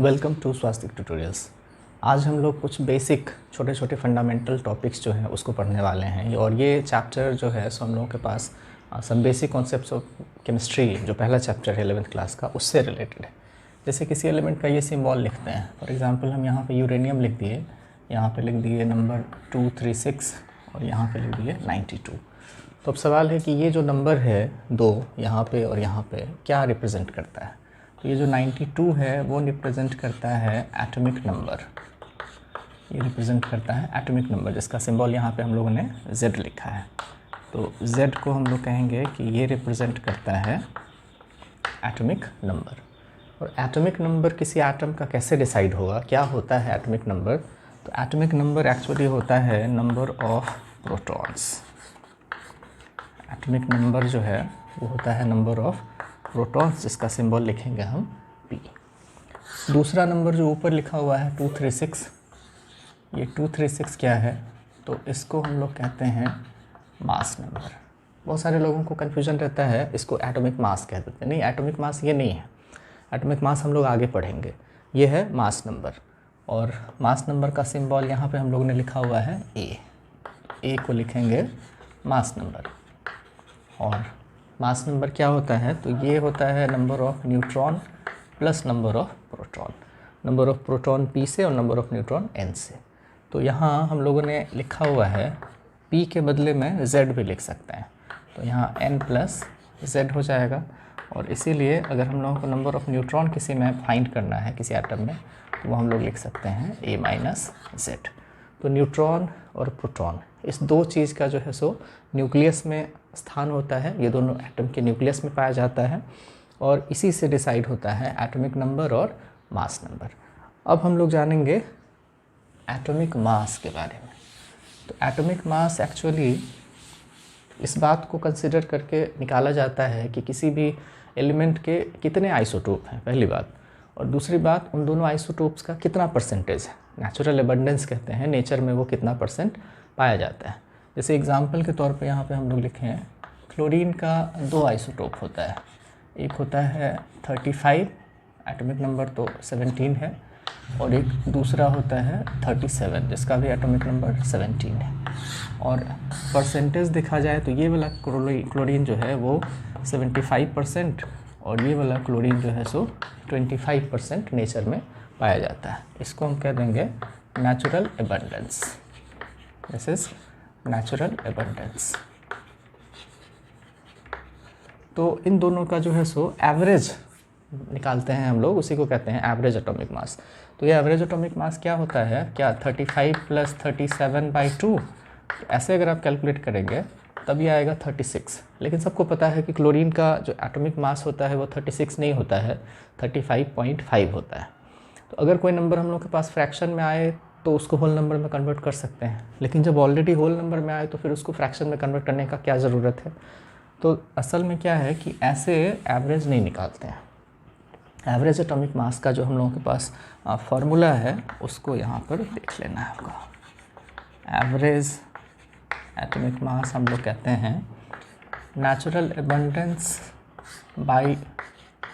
Welcome to Swastik tutorials. आज हम लोग कुछ बेसिक छोटे छोटे फंडामेंटल टॉपिक्स जो हैं उसको पढ़ने वाले हैं। और ये चैप्टर जो है सो हम लोगों के पास सब बेसिक कॉन्सेप्ट्स ऑफ केमिस्ट्री जो पहला चैप्टर है 11th क्लास का उससे रिलेटेड है। जैसे किसी एलिमेंट का ये सिंबल लिखते हैं, फॉर एग्जांपल हम यहाँ पे यूरेनियम लिख दिए, यहाँ पे लिख दिए नंबर 236 और यहाँ पे लिख दिए 92। तो अब सवाल है कि ये जो नंबर है 2 यहाँ पे और यहाँ पे क्या रिप्रेजेंट करता है। तो ये जो 92 है वो रिप्रेजेंट करता है एटॉमिक नंबर। ये रिप्रेजेंट करता है एटॉमिक नंबर जिसका सिंबल यहाँ पे हम लोगों ने Z लिखा है। तो Z को हम लोग कहेंगे कि ये रिप्रेजेंट करता है एटॉमिक नंबर। और एटॉमिक नंबर किसी एटम का कैसे डिसाइड होगा, क्या होता है एटॉमिक नंबर? तो एटॉमिक नंबर एक्चुअली होता है number of protons. Atomic number जो है वो होता है नंबर ऑफ प्रोटॉन्स जिसका सिंबल लिखेंगे हम P। दूसरा नंबर जो ऊपर लिखा हुआ है 236, ये 236 क्या है? तो इसको हम लोग कहते हैं मास नंबर। बहुत सारे लोगों को कन्फ्यूजन रहता है, इसको एटॉमिक मास कह देते हैं। नहीं, एटॉमिक मास ये नहीं है। एटॉमिक मास हम लोग आगे पढ़ेंगे। ये है मास नंबर और मास नंबर का सिंबल यहाँ पे हम लोगों ने लिखा हुआ है A को लिखेंगे मास नंबर। और मास नंबर क्या होता है? तो ये होता है number of neutron plus number of proton. Number of proton P से और नंबर ऑफ न्यूट्रॉन N से। तो यहाँ हम लोगों ने लिखा हुआ है P के बदले में Z भी लिख सकते हैं, तो यहाँ N प्लस Z हो जाएगा। और इसीलिए अगर हम लोगों को नंबर ऑफ न्यूट्रॉन किसी में फाइंड करना है किसी एटम में, तो वो हम लोग लिख सकते हैं A माइनस Z। तो न्यूट्रॉन और प्रोटॉन इस दो चीज़ का जो है सो न्यूक्लियस में स्थान होता है। ये दोनों एटम के न्यूक्लियस में पाया जाता है और इसी से डिसाइड होता है एटॉमिक नंबर और मास नंबर। अब हम लोग जानेंगे एटॉमिक मास के बारे में। तो एटॉमिक मास एक्चुअली इस बात को कंसिडर करके निकाला जाता है कि किसी भी एलिमेंट के कितने आइसोटोप हैं, पहली बात। और दूसरी बात, उन दोनों आइसोटोप्स का कितना परसेंटेज है। नेचुरल एबंडेंस कहते हैं, नेचर में वो कितना परसेंट पाया जाता है। जैसे एग्जांपल के तौर पे यहाँ पे हम लोग लिखे हैं, क्लोरीन का 2 आइसोटोप होता है। एक होता है 35, एटॉमिक नंबर तो 17 है, और एक दूसरा होता है 37 जिसका भी एटॉमिक नंबर 17 है। और परसेंटेज देखा जाए तो ये वाला क्लोरीन जो है वो 75% और ये वाला क्लोरीन जो है सो 25% नेचर में पाया जाता है। इसको हम कह देंगे natural abundance. This is natural abundance. तो इन दोनों का जो है सो एवरेज निकालते हैं हम लोग, उसी को कहते हैं एवरेज एटॉमिक मास। तो ये एवरेज एटॉमिक मास क्या होता है? क्या 35 प्लस 37/2, ऐसे अगर आप कैलकुलेट करेंगे तब ये आएगा 36। लेकिन सबको पता है कि क्लोरीन का जो एटॉमिक मास होता है वो 36 नहीं होता है, 35.5 होता है। तो अगर कोई नंबर हम लोग के पास फ्रैक्शन में आए तो उसको होल नंबर में कन्वर्ट कर सकते हैं, लेकिन जब ऑलरेडी होल नंबर में आए तो फिर उसको फ्रैक्शन में कन्वर्ट करने का क्या ज़रूरत है। तो असल में क्या है कि ऐसे एवरेज नहीं निकालते हैं। एवरेज एटॉमिक मास का जो हम लोगों के पास फार्मूला है उसको यहाँ पर देख लेना है आपको। एवरेज एटॉमिक मास हम लोग कहते हैं natural abundance by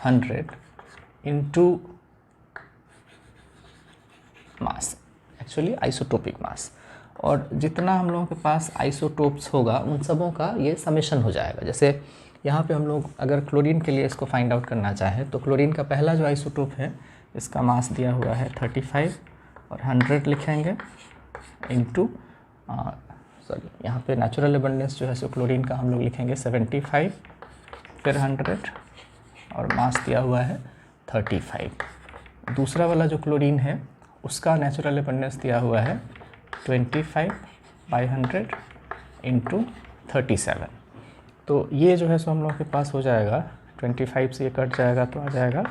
100 into mass, actually isotopic mass. और जितना हम लोगों के पास आइसोटोप्स होगा उन सबों का ये समेशन हो जाएगा। जैसे यहाँ पे हम लोग अगर क्लोरीन के लिए इसको फाइंड आउट करना चाहें तो क्लोरीन का पहला जो आइसोटोप है इसका मास दिया हुआ है 35 और 100 लिखेंगे इंटू यहाँ पे नेचुरल एबंडेंस जो है सो क्लोरीन का हम लोग लिखेंगे 75 फिर 100 और मास दिया हुआ है 35। दूसरा वाला जो क्लोरीन है उसका नेचुरल एबंडेंस दिया हुआ है 25/100 इंटू 37। तो ये जो है सो हम लोग के पास हो जाएगा 25 से ये कट जाएगा तो आ जाएगा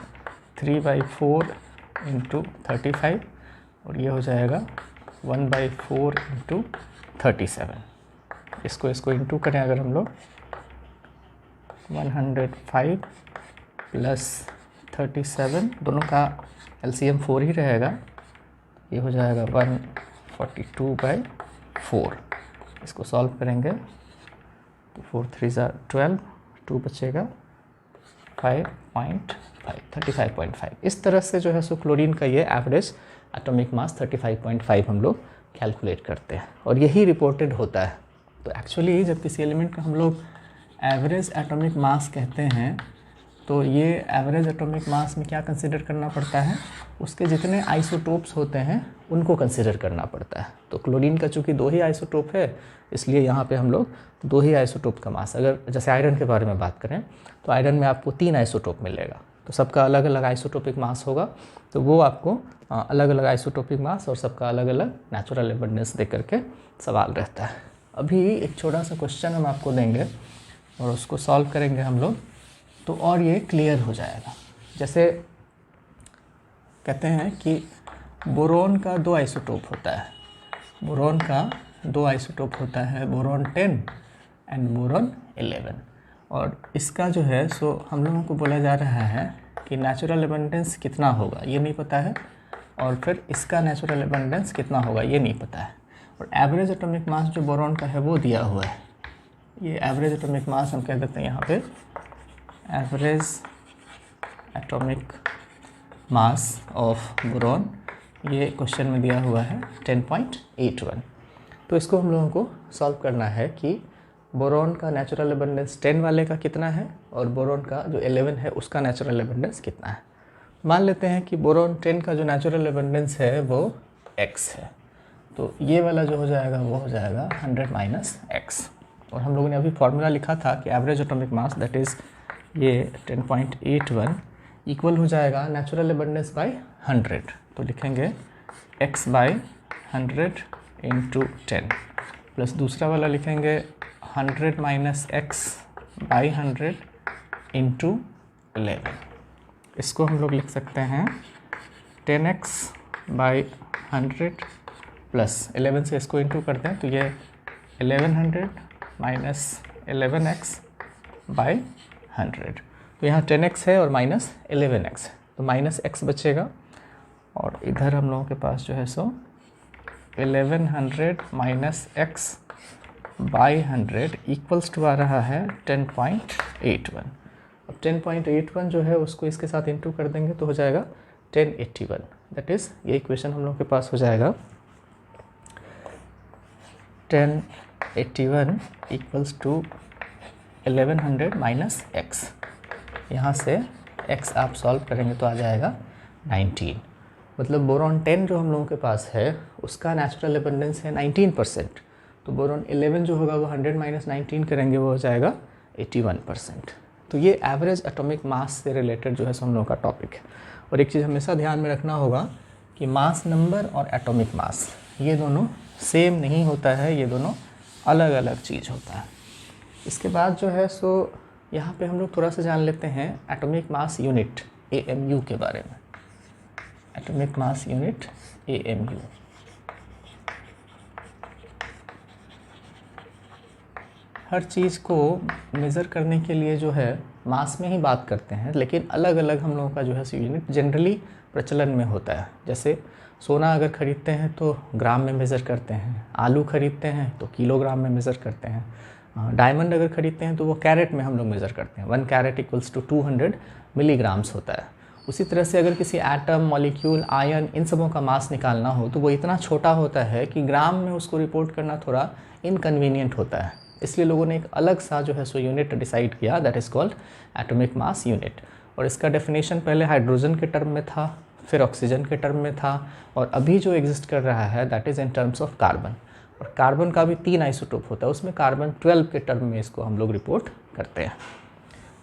3/4 इंटू 35 और ये हो जाएगा 1/4 इंटू 37। इसको इंटू करें अगर हम लोग 105 प्लस 37, दोनों का LCM 4 ही रहेगा, ये हो जाएगा 142/4। इसको सॉल्व करेंगे तो 4 3 12, 2 बचेगा 35.5 इस तरह से जो है सो क्लोरीन का ये एवरेज एटॉमिक मास 35.5 हम लोग कैलकुलेट करते हैं और यही रिपोर्टेड होता है। तो एक्चुअली जब किसी एलिमेंट का हम लोग एवरेज एटॉमिक मास कहते हैं तो ये एवरेज एटॉमिक मास में क्या कंसिडर करना पड़ता है, उसके जितने आइसोटोप्स होते हैं उनको कंसिडर करना पड़ता है। तो क्लोरीन का चूँकि 2 ही आइसोटोप है इसलिए यहाँ पे हम लोग 2 ही आइसोटोप का मास, अगर जैसे आयरन के बारे में बात करें तो आयरन में आपको 3 आइसोटोप मिलेगा, तो सबका अलग अलग आइसोटोपिक मास होगा, तो वो आपको अलग अलग आइसोटोपिक मास और सबका अलग अलग नेचुरल एबंडेंस दे करके सवाल रहता है। अभी एक छोटा सा क्वेश्चन हम आपको देंगे और उसको सॉल्व करेंगे हम लोग, तो और ये क्लियर हो जाएगा। जैसे कहते हैं कि बोरोन का 2 आइसोटोप होता है, बोरोन का 2 आइसोटोप होता है, बोरोन 10 एंड बोरोन 11, और इसका जो है सो हम लोगों को बोला जा रहा है कि नेचुरल एबंडेंस कितना होगा ये नहीं पता है, और फिर इसका नेचुरल एबंडेंस कितना होगा ये नहीं पता है, और एवरेज एटॉमिक मास जो बोरोन का है वो दिया हुआ है। ये एवरेज एटॉमिक मास हम कह देते हैं यहाँ पे average atomic mass of boron, ये क्वेश्चन में दिया हुआ है 10.81। तो इसको हम लोगों को सॉल्व करना है कि बोरोन का नेचुरल एबंडेंस 10 वाले का कितना है और बोरोन का जो 11 है उसका नेचुरल एबंडेंस कितना है। मान लेते हैं कि बोरोन 10 का जो नेचुरल एबंडेंस है वो x है, तो ये वाला जो हो जाएगा वो हो जाएगा 100 माइनस x, और हम लोगों ने अभी फॉर्मूला लिखा था कि average atomic mass that is ये 10.81 इक्वल हो जाएगा नेचुरल एबंडेंस बाय 100, तो लिखेंगे x बाई 100 इंटू 10 प्लस दूसरा वाला लिखेंगे 100 माइनस x बाई 100 इंटू 11। इसको हम लोग लिख सकते हैं 10x बाई 100 प्लस 11 से इसको इंटू करते हैं तो ये 1100 माइनस 11x बाई 100, तो यहाँ 10x है और माइनस 11x है, तो माइनस x बचेगा, और इधर हम लोगों के पास जो है सो 1100 minus x by 100 equals to आ रहा है 10.81। अब 10.81 जो है उसको इसके साथ इंटू कर देंगे तो हो जाएगा 1081, दैट इज़ ये इक्वेशन हम लोग के पास हो जाएगा 1081 इक्वल्स टू 1100 माइनस x, यहाँ से x आप सॉल्व करेंगे तो आ जाएगा 19, मतलब बोरोन 10 जो हम लोगों के पास है उसका नेचुरल एबंडेंस है 19%, तो बोरोन 11 जो होगा वो 100 माइनस 19 करेंगे वो हो जाएगा 81%। तो ये एवरेज एटॉमिक मास से रिलेटेड जो है हम लोगों का टॉपिक है। और एक चीज़ हमेशा ध्यान में रखना होगा कि मास नंबर और एटॉमिक मास ये दोनों सेम नहीं होता है, ये दोनों अलग अलग चीज़ होता है। इसके बाद जो है सो यहाँ पे हम लोग थोड़ा सा जान लेते हैं एटॉमिक मास यूनिट AMU के बारे में। एटॉमिक मास यूनिट AMU, हर चीज़ को मेज़र करने के लिए जो है मास में ही बात करते हैं, लेकिन अलग अलग हम लोगों का जो है यूनिट जनरली प्रचलन में होता है। जैसे सोना अगर ख़रीदते हैं तो ग्राम में मेज़र करते हैं, आलू ख़रीदते हैं तो किलोग्राम में मेज़र करते हैं, डायमंड अगर ख़रीदते हैं तो वो कैरेट में हम लोग मेज़र करते हैं, 1 कैरेट इक्वल्स टू 200 मिलीग्राम्स होता है। उसी तरह से अगर किसी एटम, मॉलिक्यूल, आयन इन सबों का मास निकालना हो तो वो इतना छोटा होता है कि ग्राम में उसको रिपोर्ट करना थोड़ा इनकन्वीनियंट होता है, इसलिए लोगों ने एक अलग सा जो है सो यूनिट डिसाइड किया, that is called atomic mass unit. और इसका डेफिनेशन पहले हाइड्रोजन के टर्म में था, फिर ऑक्सीजन के टर्म में था, और अभी जो एग्जिस्ट कर रहा है that is in terms of carbon. और कार्बन का भी 3 आइसोटोप होता है, उसमें कार्बन 12 के टर्म में इसको हम लोग रिपोर्ट करते हैं।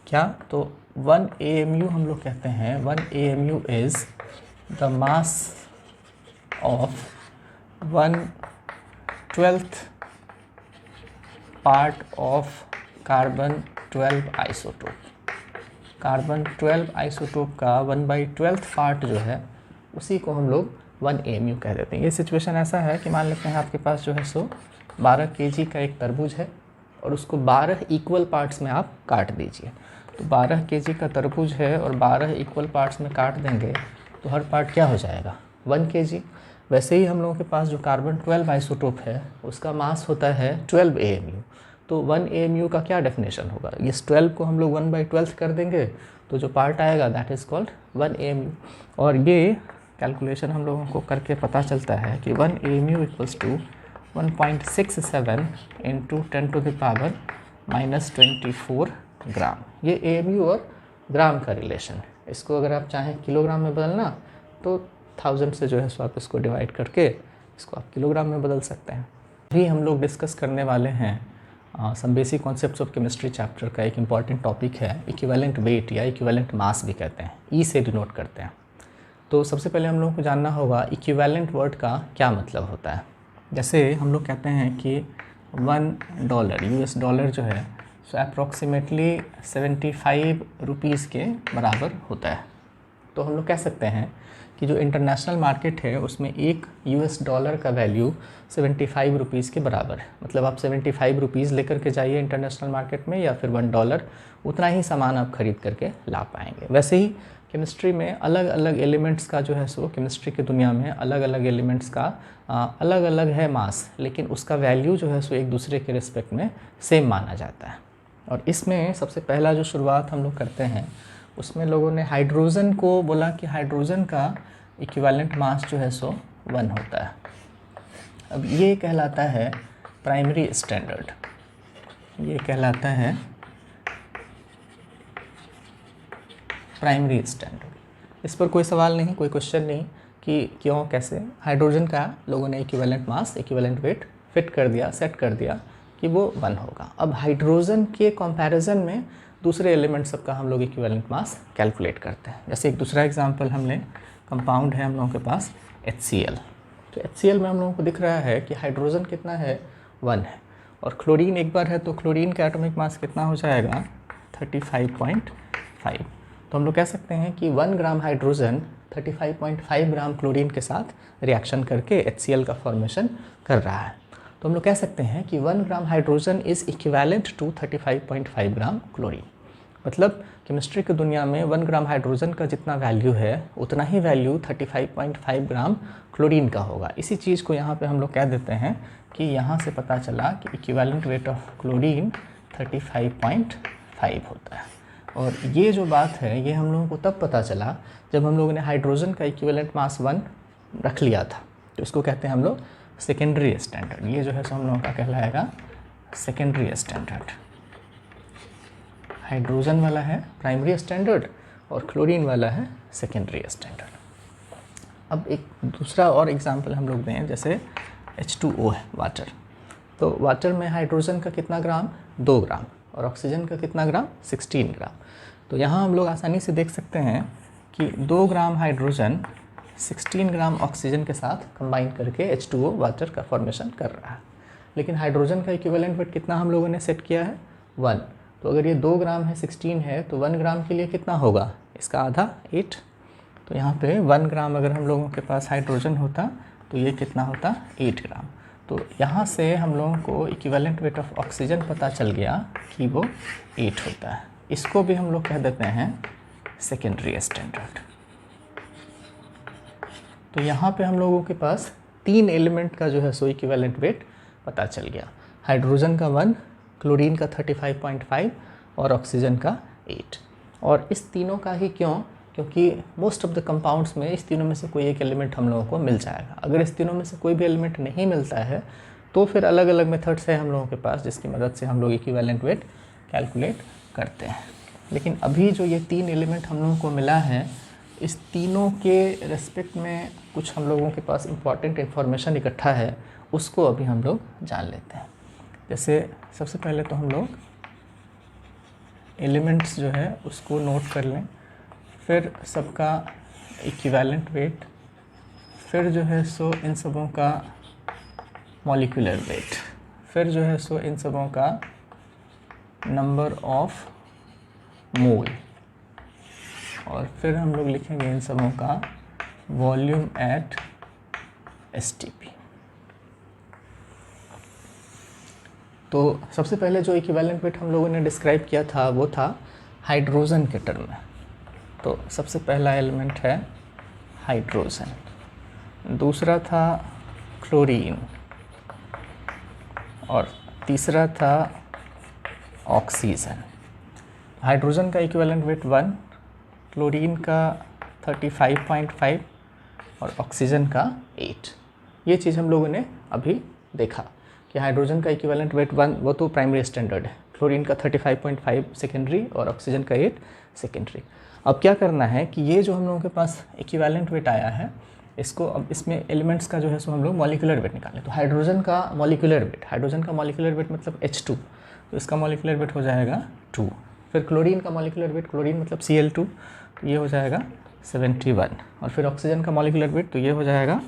क्या? तो 1 AMU हम लोग कहते हैं 1 AMU is the mass of 1/12 part of carbon 12 isotope. Carbon 12 isotope का 1/12 पार्ट जो है उसी को हम लोग 1 AMU कह देते हैं। ये सिचुएशन ऐसा है कि मान लेते हैं आपके पास जो है सो 12 kg का एक तरबूज है और उसको 12 इक्वल पार्ट्स में आप काट दीजिए। तो 12 kg का तरबूज है और 12 इक्वल पार्ट्स में काट देंगे तो हर पार्ट क्या हो जाएगा? 1 kg। वैसे ही हम लोगों के पास जो कार्बन 12 आइसोटोप है उसका मास होता है 12 AMU। तो 1 AMU का क्या डेफिनेशन होगा, इस 12 को हम लोग 1/12 कर देंगे तो जो पार्ट आएगा दैट इज़ कॉल्ड 1 AMU। और ये कैलकुलेशन हम लोगों को करके पता चलता है कि 1 AMU इक्वल्स टू 1.67 इंटू 10⁻⁻24 ग्राम। ये AMU और ग्राम का रिलेशन। इसको अगर आप चाहें किलोग्राम में बदलना तो 1000 से जो है सो आप इसको डिवाइड करके इसको आप किलोग्राम में बदल सकते हैं। अभी हम लोग डिस्कस करने वाले हैं some basic concepts of chemistry chapter का एक इम्पॉर्टेंट टॉपिक है इक्विवेलेंट वेट या इक्विवेलेंट मास भी कहते हैं, ई से डिनोट करते हैं। तो सबसे पहले हम लोगों को जानना होगा इक्विवेलेंट वर्ड का क्या मतलब होता है। जैसे हम लोग कहते हैं कि $1 US डॉलर जो है सो अप्रॉक्सीमेटली 75 रुपीज़ के बराबर होता है। तो हम लोग कह सकते हैं कि जो इंटरनेशनल मार्केट है उसमें एक US डॉलर का वैल्यू 75 रुपीज़ के बराबर है। मतलब आप 75 रुपीज़ लेकर के जाइए इंटरनेशनल मार्केट में या फिर $1, उतना ही सामान आप खरीद करके ला पाएंगे। वैसे ही केमिस्ट्री में अलग अलग एलिमेंट्स का जो है सो केमिस्ट्री की दुनिया में अलग अलग एलिमेंट्स का अलग अलग है मास, लेकिन उसका वैल्यू जो है सो एक दूसरे के रिस्पेक्ट में सेम माना जाता है। और इसमें सबसे पहला जो शुरुआत हम लोग करते हैं उसमें लोगों ने हाइड्रोजन को बोला कि हाइड्रोजन का इक्विवेलेंट मास जो है सो 1 होता है। अब ये कहलाता है प्राइमरी स्टैंडर्ड, ये कहलाता है प्राइमरी स्टैंडर्ड। इस पर कोई सवाल नहीं, कोई क्वेश्चन नहीं कि क्यों कैसे। हाइड्रोजन का लोगों ने equivalent mass equivalent weight fit कर दिया, सेट कर दिया कि वो 1 होगा। अब हाइड्रोजन के कंपैरिजन में दूसरे एलिमेंट सब का हम लोग इक्विवेलेंट मास कैलकुलेट करते हैं। जैसे एक दूसरा एग्जांपल हम लें, कंपाउंड है हम लोगों के पास HCl। तो HCl में हम लोगों को दिख रहा है कि हाइड्रोजन कितना है 1 है, और क्लोरीन एक बार है तो क्लोरीन का एटॉमिक मास कितना हो जाएगा 35.5। तो हम लोग कह सकते हैं कि 1 ग्राम हाइड्रोजन 35.5 ग्राम क्लोरीन के साथ रिएक्शन करके HCl का फॉर्मेशन कर रहा है। तो हम लोग कह सकते हैं कि 1 gram hydrogen is equivalent to 35.5 gram chlorine. मतलब केमिस्ट्री की दुनिया में 1 ग्राम हाइड्रोजन का जितना वैल्यू है उतना ही वैल्यू 35.5 ग्राम क्लोरीन का होगा। इसी चीज़ को यहाँ पे हम लोग कह देते हैं कि यहाँ से पता चला कि इक्विवेलेंट वेट ऑफ क्लोरीन 35.5 होता है। और ये जो बात है ये हम लोगों को तब पता चला जब हम लोगों ने हाइड्रोजन का इक्विवेलेंट मास 1 रख लिया था। तो इसको कहते हैं हम लोग सेकेंडरी स्टैंडर्ड। ये जो है सो हम लोगों का कहलाएगा सेकेंडरी स्टैंडर्ड। हाइड्रोजन वाला है प्राइमरी स्टैंडर्ड और क्लोरीन वाला है सेकेंडरी स्टैंडर्ड। अब एक दूसरा और एग्जांपल हम लोग दें, जैसे H2O है वाटर। तो वाटर में हाइड्रोजन का कितना ग्राम 2 ग्राम और ऑक्सीजन का कितना ग्राम 16 ग्राम। तो यहाँ हम लोग आसानी से देख सकते हैं कि 2 ग्राम हाइड्रोजन 16 ग्राम ऑक्सीजन के साथ कंबाइन करके H2O वाटर का फॉर्मेशन कर रहा है। लेकिन हाइड्रोजन का इक्विवेलेंट वेट कितना हम लोगों ने सेट किया है 1। तो अगर ये 2 ग्राम है 16 है तो 1 ग्राम के लिए कितना होगा, इसका आधा 8। तो यहाँ पे 1 ग्राम अगर हम लोगों के पास हाइड्रोजन होता तो ये कितना होता 8 ग्राम। तो यहाँ से हम लोगों को इक्विवेलेंट वेट ऑफ ऑक्सीजन पता चल गया कि वो 8 होता है। इसको भी हम लोग कह देते हैं सेकेंडरी स्टैंडर्ड। तो यहाँ पे हम लोगों के पास 3 एलिमेंट का जो है सो इक्विवेलेंट वेट पता चल गया। हाइड्रोजन का 1, क्लोरीन का 35.5 और ऑक्सीजन का 8। और इस तीनों का ही क्यों, क्योंकि मोस्ट ऑफ द कंपाउंड्स में इस तीनों में से कोई एक एलिमेंट हम लोगों को मिल जाएगा। अगर इस तीनों में से कोई भी एलिमेंट नहीं मिलता है तो फिर अलग अलग मेथड्स है हम लोगों के पास जिसकी मदद से हम लोग इक्विवेलेंट वेट कैलकुलेट करते हैं। लेकिन अभी जो ये 3 एलिमेंट हम लोगों को मिला है, इस तीनों के रिस्पेक्ट में कुछ हम लोगों के पास इम्पॉर्टेंट इन्फॉर्मेशन इकट्ठा है, उसको अभी हम लोग जान लेते हैं। जैसे सबसे पहले तो हम लोग एलिमेंट्स जो है उसको नोट कर लें, फिर सबका इक्विवेलेंट वेट, फिर जो है सो इन सबों का मॉलिक्यूलर वेट, फिर जो है सो इन सबों का नंबर ऑफ मोल, और फिर हम लोग लिखेंगे इन सबों का वॉल्यूम एट STP। तो सबसे पहले जो इक्विवेलेंट वेट हम लोगों ने डिस्क्राइब किया था वो था हाइड्रोजन के टर्म में। तो सबसे पहला एलिमेंट है हाइड्रोजन, दूसरा था क्लोरीन, और तीसरा था ऑक्सीजन। हाइड्रोजन का इक्विवेलेंट वेट 1, क्लोरीन का 35.5 और ऑक्सीजन का 8। ये चीज़ हम लोगों ने अभी देखा कि हाइड्रोजन का इक्विवेलेंट वेट 1 वो तो प्राइमरी स्टैंडर्ड है, क्लोरीन का 35.5 सेकेंडरी और ऑक्सीजन का 8 सेकेंडरी। अब क्या करना है कि ये जो हम लोगों के पास इक्विवेलेंट वेट आया है, इसको अब इसमें एलिमेंट्स का जो है सो हम लोग मॉलिक्यूलर वेट निकालें। तो हाइड्रोजन का मॉलिक्यूलर वेट मतलब H2, तो इसका मॉलिक्यूलर वेट हो जाएगा 2। फिर क्लोरीन का मॉलिक्यूलर वेट, क्लोरीन मतलब Cl2, तो ये हो जाएगा 71। और फिर ऑक्सीजन का मॉलिक्यूलर वेट, तो ये हो जाएगा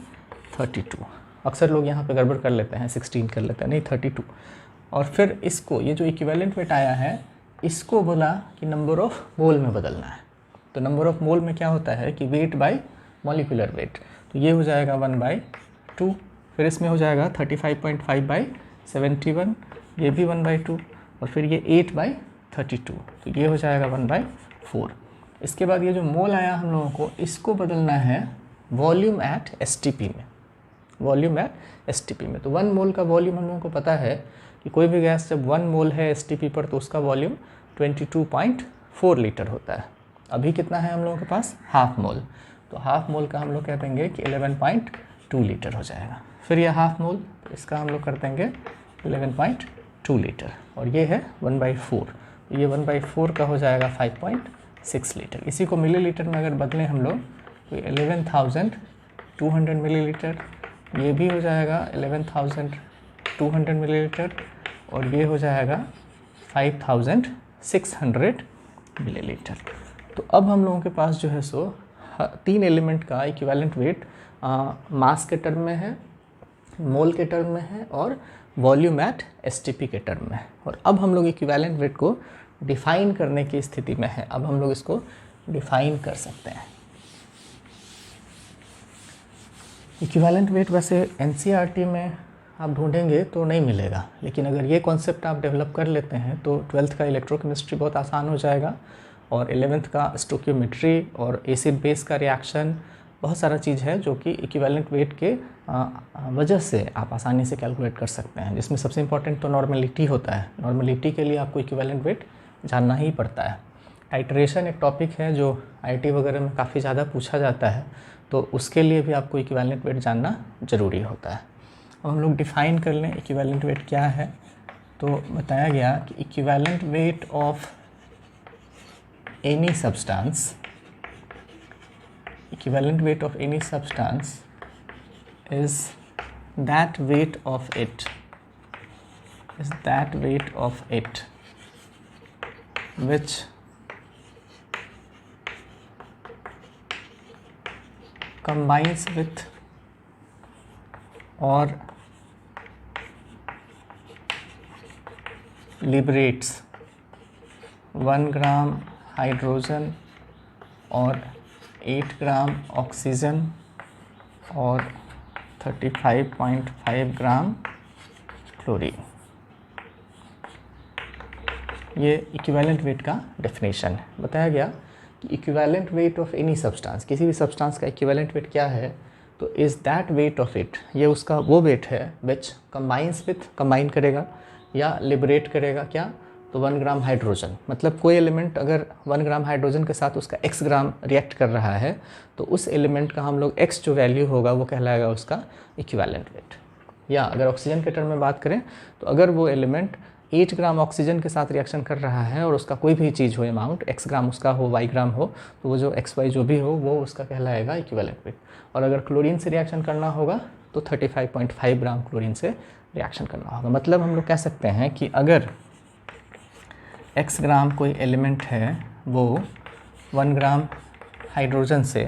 32। अक्सर लोग यहाँ पे गड़बड़ कर लेते हैं, 16 कर लेते हैं, नहीं 32। और फिर इसको, ये जो इक्विवेलेंट वेट आया है, इसको बोला कि नंबर ऑफ़ मोल में बदलना है। तो नंबर ऑफ़ मोल में क्या होता है कि वेट बाय मॉलिक्यूलर वेट, तो ये हो जाएगा 1/2। फिर इसमें हो जाएगा 35.5/71, ये भी 1/2, और फिर ये 8/32, तो ये हो जाएगा 1/4। इसके बाद ये जो मोल आया हम लोगों को, इसको बदलना है वॉल्यूम एट एसटीपी में, वॉल्यूम एट एसटीपी में। तो 1 मोल का वॉल्यूम हम लोगों को पता है कि कोई भी गैस जब 1 मोल है एसटीपी पर तो उसका वॉल्यूम 22.4 लीटर होता है। अभी कितना है हम लोगों के पास, हाफ मोल, तो हाफ मोल का हम लोग कह देंगे कि 11.2 लीटर हो जाएगा। फिर ये हाफ मोल, तो इसका हम लोग कर देंगे 11.2 लीटर, और ये है 1/4, तो ये 1/4 का हो जाएगा 5.6 लीटर। इसी को मिलीलीटर में अगर बदलें हम लोग, तो 11,200 मिलीलीटर, ये भी हो जाएगा 11,200 मिलीलीटर, और ये हो जाएगा 5,600 मिलीलीटर। तो अब हम लोगों के पास जो है सो 3 एलिमेंट का इक्विवेलेंट वेट मास के टर्म में है, मोल के टर्म में है, और वॉल्यूम एट एसटीपी के टर्म में है। और अब हम लोग इक्विवेलेंट वेट को डिफ़ाइन करने की स्थिति में है। अब हम लोग इसको डिफ़ाइन कर सकते हैं। इक्विवेलेंट वेट वैसे एनसीईआरटी में आप ढूंढेंगे तो नहीं मिलेगा, लेकिन अगर ये कॉन्सेप्ट आप डेवलप कर लेते हैं तो 12th का इलेक्ट्रोकेमिस्ट्री बहुत आसान हो जाएगा, और 11th का स्टोकियोमेट्री और एसिड बेस का रिएक्शन, बहुत सारा चीज़ है जो कि इक्विवेलेंट वेट के वजह से आप आसानी से कैलकुलेट कर सकते हैं, जिसमें सबसे इम्पॉर्टेंट तो नॉर्मलिटी होता है। नॉर्मलिटी के लिए आपको इक्विवेलेंट वेट जानना ही पड़ता है। टाइट्रेशन एक टॉपिक है जो आईटी वगैरह में काफ़ी ज़्यादा पूछा जाता है, तो उसके लिए भी आपको इक्विवेलेंट वेट जानना ज़रूरी होता है। अब हम लोग डिफ़ाइन कर लें इक्विवेलेंट वेट क्या है। तो बताया गया कि equivalent weight of any substance, equivalent weight of any substance is that weight of it, which combines with or liberates 1 gram hydrogen और 8 ग्राम ऑक्सीजन और 35.5 ग्राम क्लोरीन। ये इक्विवेलेंट वेट का डेफिनेशन है। बताया गया कि equivalent weight of any substance, किसी भी सब्सटेंस का इक्विवेलेंट वेट क्या है, तो is that weight of it, ये उसका वो वेट है विच कंबाइंस विथ, कंबाइन करेगा या लिबरेट करेगा क्या, तो 1 ग्राम हाइड्रोजन। मतलब कोई एलिमेंट अगर 1 ग्राम हाइड्रोजन के साथ उसका x ग्राम रिएक्ट कर रहा है, तो उस एलिमेंट का हम लोग x जो वैल्यू होगा वो कहलाएगा उसका इक्विवेलेंट वेट। या अगर ऑक्सीजन के टर्म में बात करें, तो अगर वो एलिमेंट 8 ग्राम ऑक्सीजन के साथ रिएक्शन कर रहा है और उसका कोई भी चीज़ हो, अमाउंट x ग्राम उसका हो, y ग्राम हो, तो वो जो xy जो भी हो वो उसका कहलाएगा इक्विवेलेंट वेट। और अगर क्लोरीन से रिएक्शन करना होगा तो 35.5 ग्राम क्लोरीन से रिएक्शन करना होगा। मतलब हम लोग कह सकते हैं कि अगर x ग्राम कोई एलिमेंट है वो 1 ग्राम हाइड्रोजन से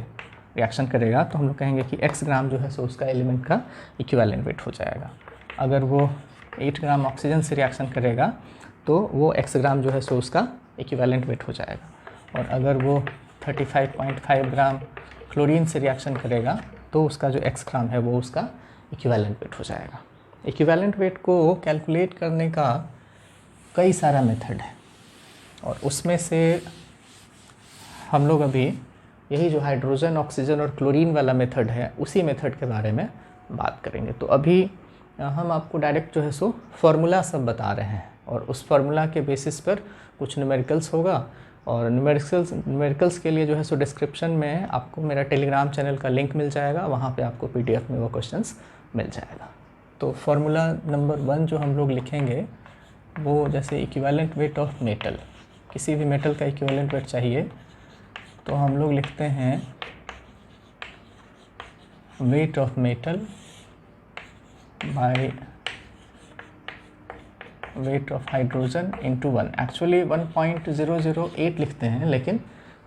रिएक्शन करेगा, तो हम लोग कहेंगे कि x ग्राम जो है सो उसका एलिमेंट का इक्विवेलेंट वेट हो जाएगा। अगर वो 8 ग्राम ऑक्सीजन से रिएक्शन करेगा तो वो x ग्राम जो है सो उसका इक्विवेलेंट वेट हो जाएगा। और अगर वो 35.5 ग्राम क्लोरीन से रिएक्शन करेगा तो उसका जो x ग्राम है वो उसका इक्विवेलेंट वेट हो जाएगा। इक्विवेलेंट वेट को कैलकुलेट करने का कई सारा मेथड है, और उसमें से हम लोग अभी यही जो हाइड्रोजन, ऑक्सीजन और क्लोरीन वाला मेथड है, उसी मेथड के बारे में बात करेंगे। तो अभी हम आपको डायरेक्ट जो है सो फार्मूला सब बता रहे हैं और उस फार्मूला के बेसिस पर कुछ न्यूमेरिकल्स होगा। और न्यूमेरिकल्स के लिए जो है सो डिस्क्रिप्शन में आपको मेरा टेलीग्राम चैनल का लिंक मिल जाएगा, वहाँ पे आपको PDF में वो क्वेश्चंस मिल जाएगा। तो फार्मूला नंबर 1 जो हम लोग लिखेंगे वो जैसे इक्विवेलेंट वेट ऑफ मेटल, किसी भी मेटल का इक्विवेलेंट वेट चाहिए तो हम लोग लिखते हैं weight of metal by weight of hydrogen into 1। Actually 1.008 लिखते हैं, लेकिन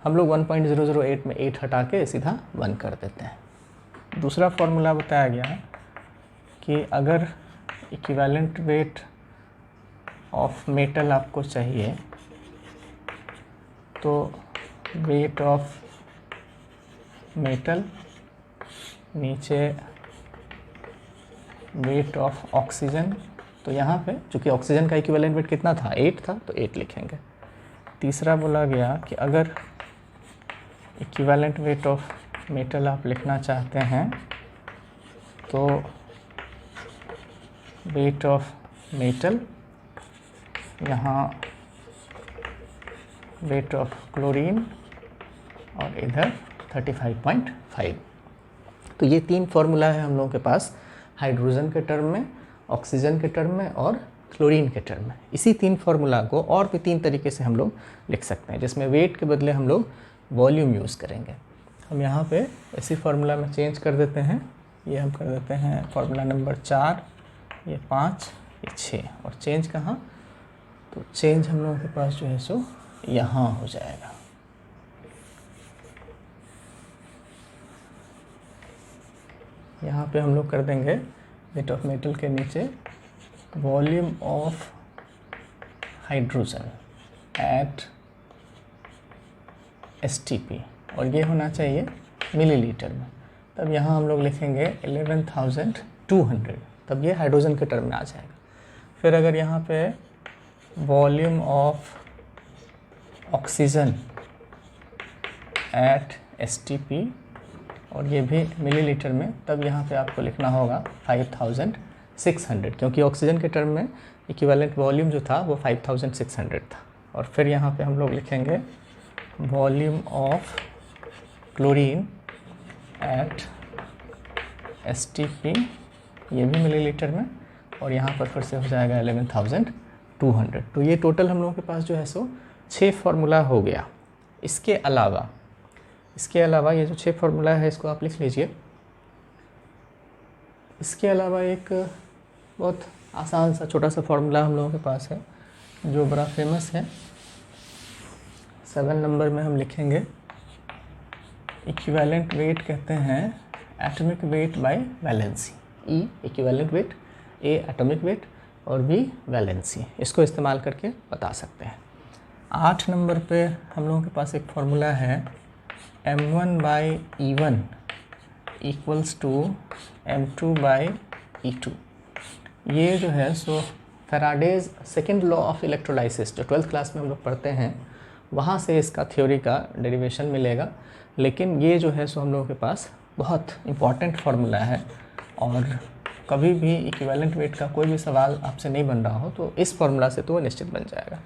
हम लोग 1.008 में 8 हटा के सीधा 1 कर देते हैं। दूसरा फार्मूला बताया गया कि अगर इक्विवेलेंट वेट ऑफ मेटल आपको चाहिए तो वेट ऑफ मेटल नीचे वेट ऑफ ऑक्सीजन, तो यहाँ पे चूँकि ऑक्सीजन का इक्विवेलेंट वेट कितना था 8 था तो 8 लिखेंगे। तीसरा बोला गया कि अगर इक्विवेलेंट वेट ऑफ मेटल आप लिखना चाहते हैं तो वेट ऑफ मेटल यहाँ वेट ऑफ क्लोरीन और इधर 35.5। तो ये 3 फार्मूला है हम लोगों के पास हाइड्रोजन के टर्म में, ऑक्सीजन के टर्म में और क्लोरीन के टर्म में। इसी 3 फार्मूला को और भी 3 तरीके से हम लोग लिख सकते हैं, जिसमें वेट के बदले हम लोग वॉल्यूम यूज़ करेंगे। हम यहाँ पे इसी फार्मूला में चेंज कर देते हैं, ये हम कर देते हैं फार्मूला नंबर 4, ये 5, ये 6, और चेंज कहाँ, तो चेंज हम लोगों के पास जो है सो यहाँ हो जाएगा। यहाँ पे हम लोग कर देंगे वेट ऑफ मेटल के नीचे volume of hydrogen at STP, और ये होना चाहिए मिलीलीटर में। तब यहाँ हम लोग लिखेंगे 11,200, तब ये हाइड्रोजन के टर्म में आ जाएगा। फिर अगर यहाँ पे volume of oxygen at STP, और ये भी मिलीलीटर में, तब यहाँ पे आपको लिखना होगा 5,600, क्योंकि ऑक्सीजन के टर्म में इक्विवेलेंट वॉल्यूम जो था वो 5,600 था। और फिर यहाँ पे हम लोग लिखेंगे volume of chlorine at STP, ये भी मिलीलीटर में, और यहाँ पर फिर से हो जाएगा 11,200। तो ये टोटल हम लोगों के पास जो है सो 6 फार्मूला हो गया। इसके अलावा ये जो 6 फार्मूला है इसको आप लिख लीजिए। इसके अलावा एक बहुत आसान सा छोटा सा फार्मूला हम लोगों के पास है जो बड़ा फेमस है। 7 नंबर में हम लिखेंगे इक्विवेलेंट वेट कहते हैं atomic weight by valency. E equivalent weight, A atomic weight और B वैलेंसी, इसको इस्तेमाल करके बता सकते हैं। 8 नंबर पे हम लोगों के पास एक फार्मूला है M1/E1 इक्वल्स टू M2/E2। ये जो है सो Faraday's second law of electrolysis जो 12th क्लास में हम लोग पढ़ते हैं, वहाँ से इसका थ्योरी का डेरिवेशन मिलेगा। लेकिन ये जो है सो हम लोगों के पास बहुत इम्पॉर्टेंट फार्मूला है, और कभी भी इक्विवेलेंट वेट का कोई भी सवाल आपसे नहीं बन रहा हो तो इस फार्मूला से तो वो निश्चित बन जाएगा।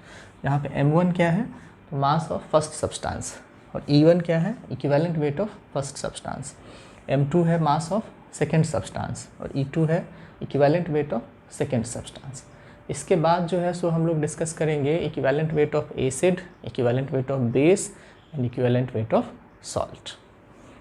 यहाँ पे M1 क्या है, तो मास ऑफ फर्स्ट सब्सटेंस, और E1 क्या है, equivalent weight of first substance. M2 है मास ऑफ सेकेंड सब्सटेंस, और E2 है equivalent weight of second substance. इसके बाद जो है सो हम लोग डिस्कस करेंगे equivalent weight of acid, equivalent weight of base and equivalent weight of salt.